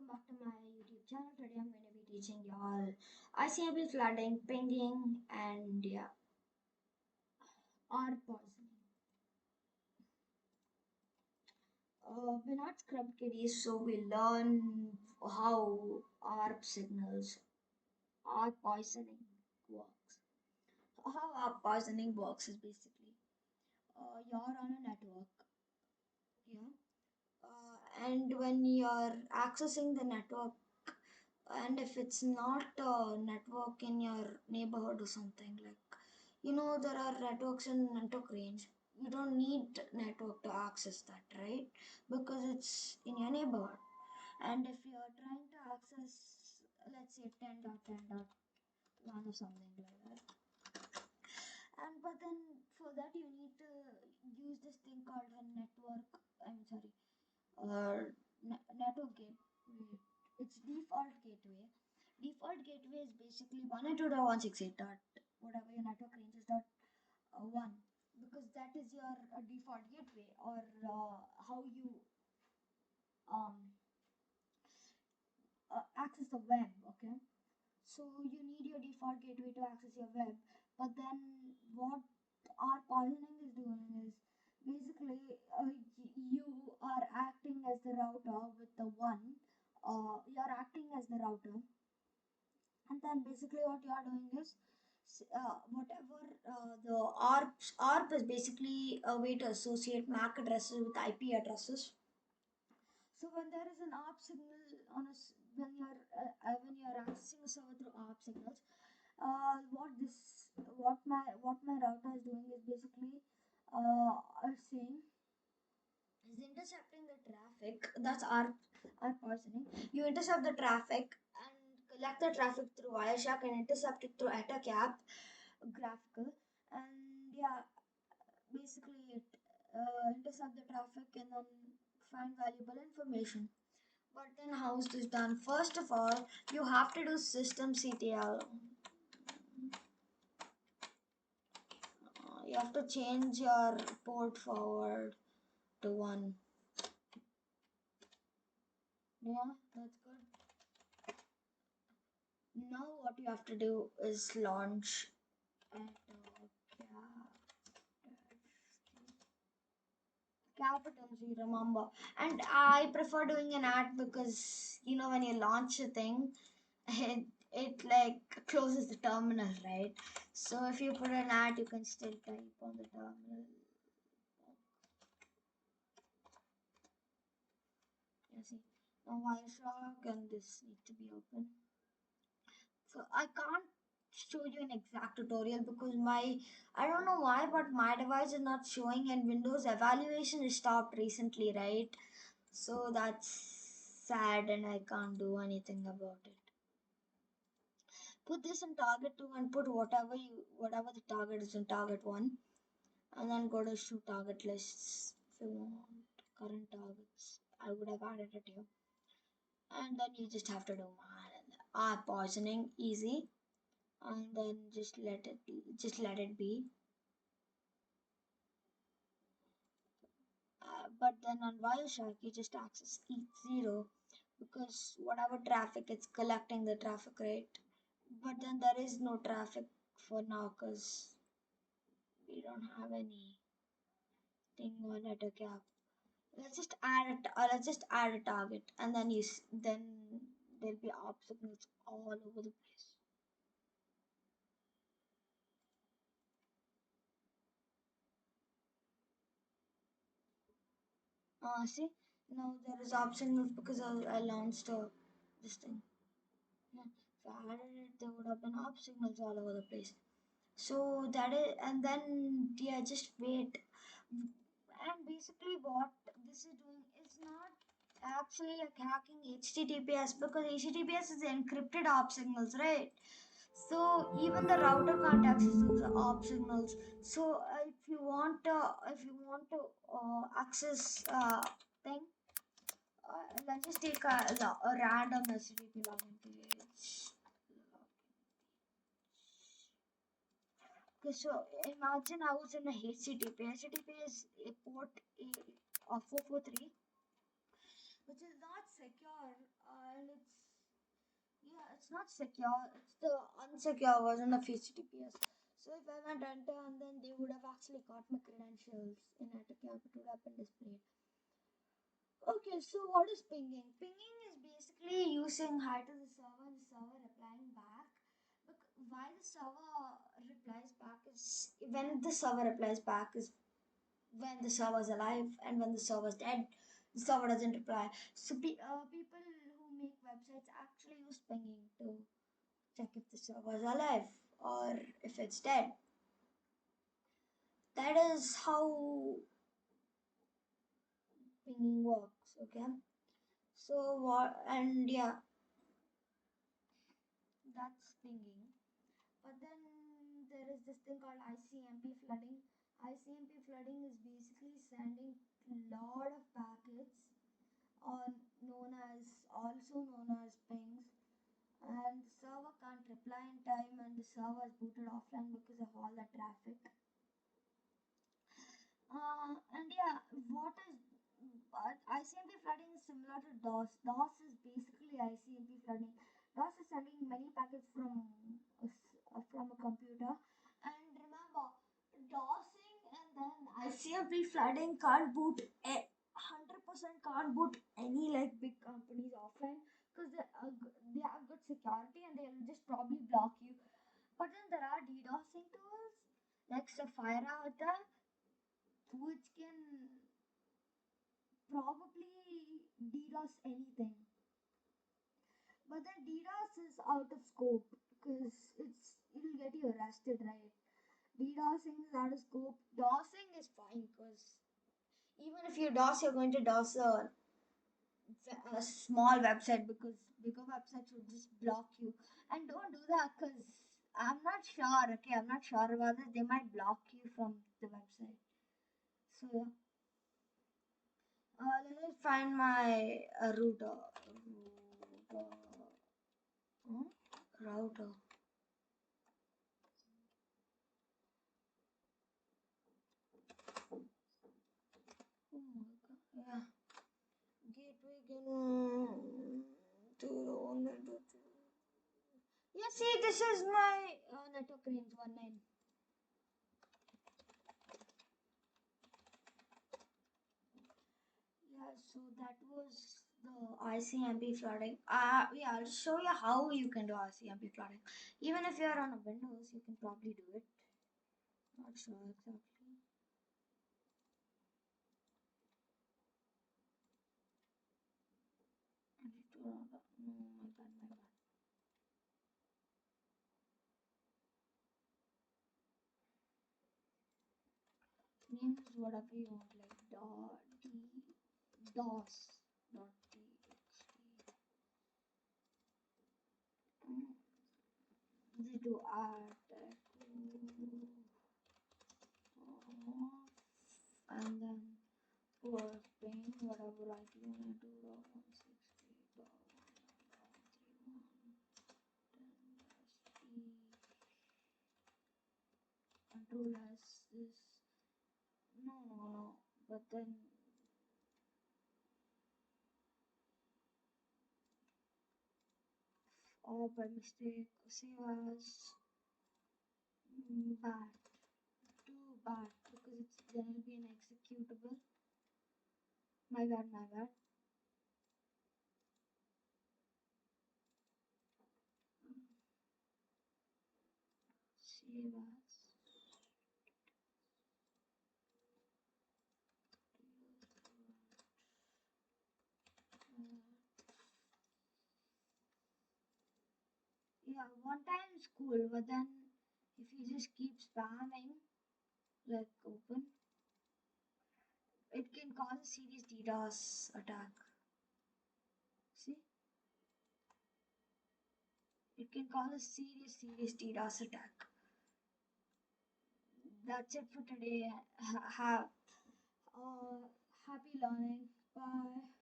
welcome back to my YouTube channel. Today I'm going to be teaching y'all Icmp flooding, pinging, and yeah, R poisoning. We're not scrub kiddies, so we learn how ARP signals, R poisoning works. How R poisoning works is basically you're on a network, yeah, and when you're accessing the network, and if it's not a network in your neighborhood or something, like there are networks in network range, you don't need network to access that, right? Because it's in your neighborhood. And if you're trying to access, let's say 10.10.1 or something like that, and but then for that you need to use this thing called a network, I'm sorry, network gateway. It's default gateway. Default gateway is basically 192.168 dot whatever your network range is dot 1, because that is your default gateway, or how you um, access the web. Okay, so you need your default gateway to access your web. But then what our poisoning is doing is basically you are acting as the router with the one. You're acting as the router, and then basically what you are doing is whatever the ARP is basically a way to associate MAC addresses with IP addresses. So when there is an ARP signal on when you're accessing a server through ARP signals, what my router is doing is basically saying is intercepting the traffic. That's our poisoning. You intercept the traffic and collect the traffic through Wireshark and intercept it through AttaCap graphical. And yeah, basically it intercept the traffic and then find valuable information. But then how is this done? First of all, you have to do systemctl. You have to change your port forward to 1. Yeah, that's good. Now what you have to do is launch capitals, you remember. And I prefer doing an ad because when you launch a thing, it like closes the terminal, right? So if you put an ad, you can still type on the terminal. You see, now Wireshark and this need to be open. So I can't show you an exact tutorial because I don't know why, but my device is not showing, and Windows evaluation is stopped recently, right? So that's sad and I can't do anything about it. Put this in target 2 and put whatever the target is in target 1, and then go to show target lists if you want current targets. I would have added it here. And then you just have to do poisoning, easy, and then just let it be. But then on Wireshark you just access ETH0 because whatever traffic it's collecting the traffic rate. But then there is no traffic for now because we don't have anything on AutoCap. Let's just add a target, and then then there'll be ARP signals all over the place. See, now there is ARP signals because I launched this thing. Yeah. If I added it, there would have been ARP signals all over the place. So that is, and then yeah, just wait. And basically, what this is doing is not actually like hacking HTTPS, because HTTPS is encrypted ARP signals, right? So even the router can't access those ARP signals. So if you want to access thing, let's just take a random HTTP login page. Okay, so imagine I was in a HTTP. HTTP is a port of 443, which is not secure, and it's not secure. It's the unsecure version of HTTPS. So if I went enter and then they would have actually got my credentials in Icmp, it would have been displayed. Okay, so what is pinging? Pinging is basically using hi to the server and the server replying back. Why the server replies back is when the server replies back is when the server's alive, and when the server's dead, the server doesn't reply. So people who make websites actually use pinging to check if the server's alive or if it's dead. That is how pinging works. Okay. So what? And yeah, that's pinging. But then there is this thing called ICMP flooding. ICMP flooding is basically sending a lot of packets on known as pings, and the server can't reply in time, and the server is booted offline because of all the traffic. And yeah, what is ICMP flooding is similar to DOS. DOS is basically ICMP flooding. DOS is sending many packets from a computer, and remember, DOSing and then ICMP flooding can't boot 100% can't boot any like big companies offline because they have good security and they'll just probably block you. But then there are DDoSing tools like Sapphire attack, which can probably DDoS anything. But then DDoS is out of scope because it'll get you arrested, right? DDoSing is out of scope. DOSing is fine because even if you DOS, you're going to DOS a small website because bigger websites would just block you. And don't do that because I'm not sure. Okay, I'm not sure about this. They might block you from the website. So yeah. Let me find my router. Hmm? Router. Oh my god. Yeah. Gateway can do only do. Yeah, see, this is my network range 19. Yeah, so that was the ICMP flooding. Yeah, I'll show you how you can do ICMP flooding. Even if you're on a Windows, you can probably do it. Not sure exactly. I need to run that. No, my bad, my bad. Names whatever you want, like DOS, .txt. Just do art, and then for paint, whatever I do, I do 160.131.10 control S is no, but then by mistake save as bad, too bad because it's then will be an executable. My bad, my bad. Save as. Yeah, one time is cool, but then if you just keep spamming, like open, it can cause a serious DDoS attack. See? It can cause a serious DDoS attack. That's it for today. Have happy learning. Bye.